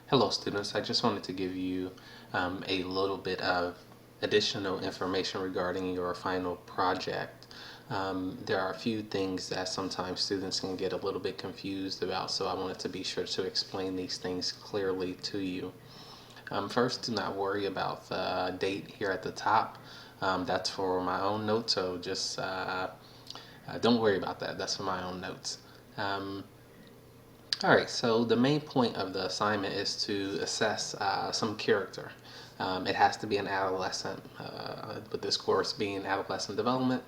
Hello students, I just wanted to give you a little bit of additional information regarding your final project. There are a few things that sometimes students can get a little bit confused about, so I wanted to be sure to explain these things clearly to you. First, do not worry about the date here at the top. That's for my own notes, so just don't worry about that. That's for my own notes. Um, Alright, so the main point of the assignment is to assess some character. It has to be an adolescent. With this course being adolescent development,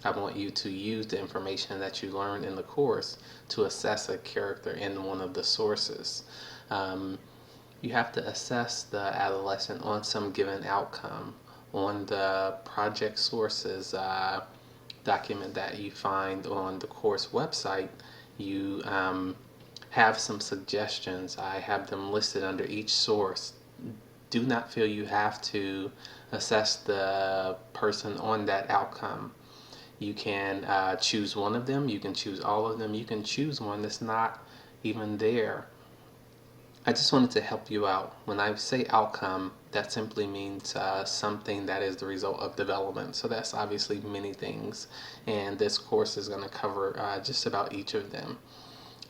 I want you to use the information that you learned in the course to assess a character in one of the sources. Um, you have to assess the adolescent on some given outcome on the project sources document that you find on the course website. You have some suggestions. I have them listed under each source. Do not feel you have to assess the person on that outcome. You can choose one of them, you can choose all of them, you can choose one that's not even there. I just wanted to help you out. When I say outcome, that simply means something that is the result of development. So that's obviously many things, and this course is going to cover just about each of them.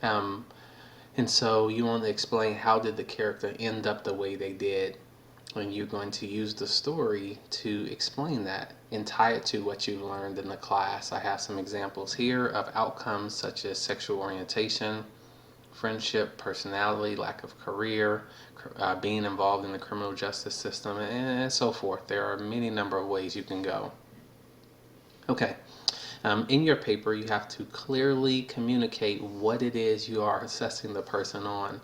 Um, and so you want to explain how did the character end up the way they did, and you're going to use the story to explain that and tie it to what you learned in the class. I have some examples here of outcomes such as sexual orientation, friendship, personality, lack of career, being involved in the criminal justice system, and so forth. There are many number of ways you can go. Okay. In your paper, you have to clearly communicate what it is you are assessing the person on.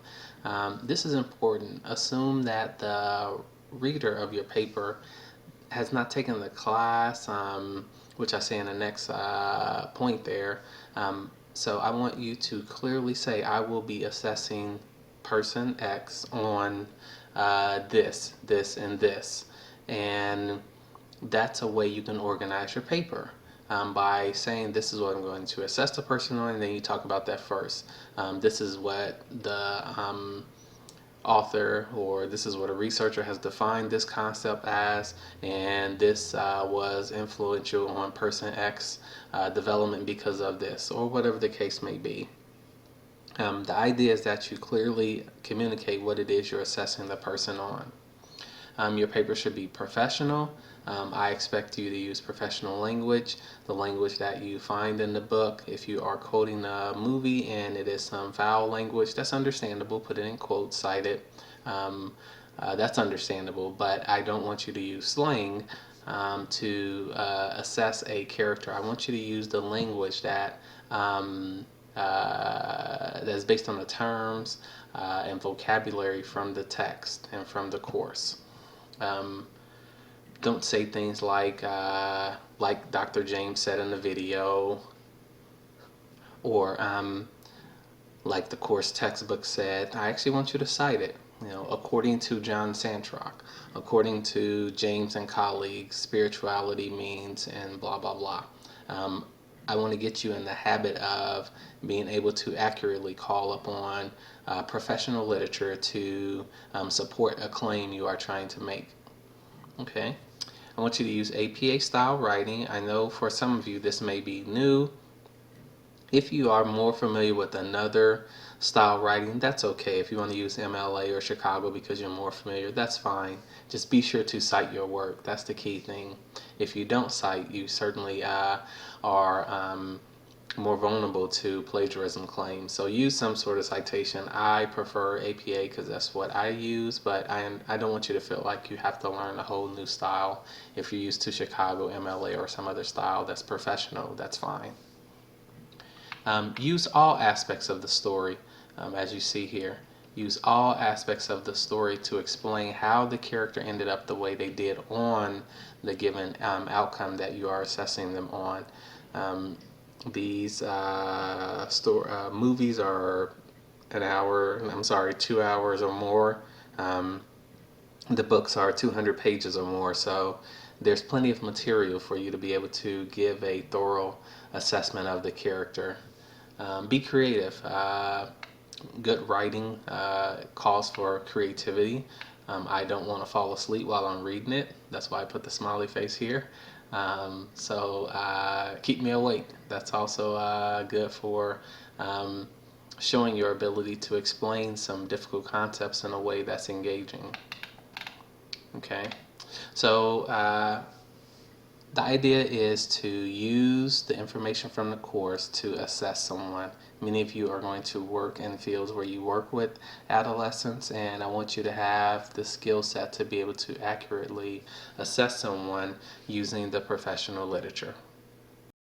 This is important. Assume that the reader of your paper has not taken the class, which I say in the next point there. So I want you to clearly say, I will be assessing person X on this, this, and this. And that's a way you can organize your paper. By saying this is what I'm going to assess the person on, and then you talk about that first. This is what the author, or this is what a researcher has defined this concept as, and this was influential on person X development because of this, or whatever the case may be. The idea is that you clearly communicate what it is you're assessing the person on. Your paper should be professional. I expect you to use professional language, the language that you find in the book. If you are quoting a movie and it is some foul language, that's understandable. Put it in quotes, cite it. That's understandable, but I don't want you to use slang to assess a character. I want you to use the language that that's based on the terms and vocabulary from the text and from the course. Don't say things like Dr. James said in the video, or like the course textbook said. I actually want you to cite it. According to John Santrock, according to James and colleagues, spirituality means, and blah blah blah. I want to get you in the habit of being able to accurately call upon professional literature to support a claim you are trying to make. Okay, I want you to use APA style writing. I know for some of you this may be new. If you are more familiar with another style writing, that's okay. If you want to use MLA or Chicago because you're more familiar, that's fine. Just be sure to cite your work. That's the key thing. If you don't cite, you certainly are more vulnerable to plagiarism claims. So use some sort of citation. I prefer APA because that's what I use, but I don't want you to feel like you have to learn a whole new style. If you're used to Chicago, MLA, or some other style that's professional, that's fine. Use all aspects of the story, as you see here. Use all aspects of the story to explain how the character ended up the way they did on the given outcome that you are assessing them on. These movies are 2 hours or more. The books are 200 pages or more, so there's plenty of material for you to be able to give a thorough assessment of the character. Be creative. good writing calls for creativity. I don't want to fall asleep while I'm reading it. That's why I put the smiley face here. Keep me awake. That's also good for um, showing your ability to explain some difficult concepts in a way that's engaging. Okay, so the idea is to use the information from the course to assess someone. Many of you are going to work in fields where you work with adolescents, and I want you to have the skill set to be able to accurately assess someone using the professional literature.